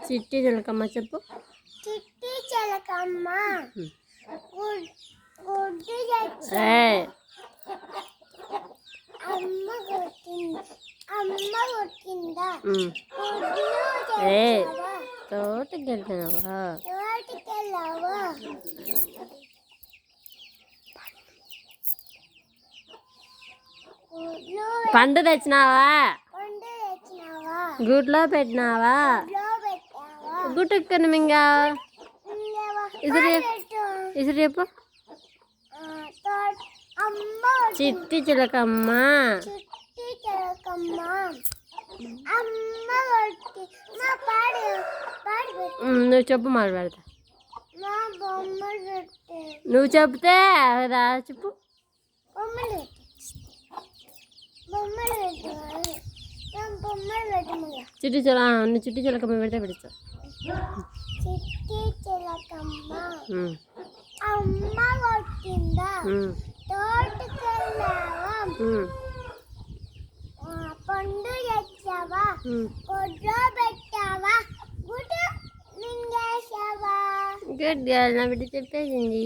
చిట్టి చిలకమ్మ చెప్పు. చిట్టి చిలకమ్మ గుడ్డు అమ్మ కొట్టిందా తోటకి వెళ్తున్నావా? పండు తెచ్చినావా? గుడ్లో పెట్టినావా? గుట్టుకుని మింగా ఇసురు చెప్పు. చిట్టి చిలకమ్మ నువ్వు చెప్పు మాట పెడతా. నువ్వు చెప్తే రా చెప్పు. చిట్టి నువ్వు చిట్టి చిలకమ్మ పెడితే పెడతా. చిట్టి చిలకమ్మ అమ్మ కొట్టిందా తోటకెళ్ళావా పండు తెచ్చావా కొడ్లో పెట్టావా గుడ్డు మింగేసావా? Good girl. నా బిడ్డ చెప్పేసింది.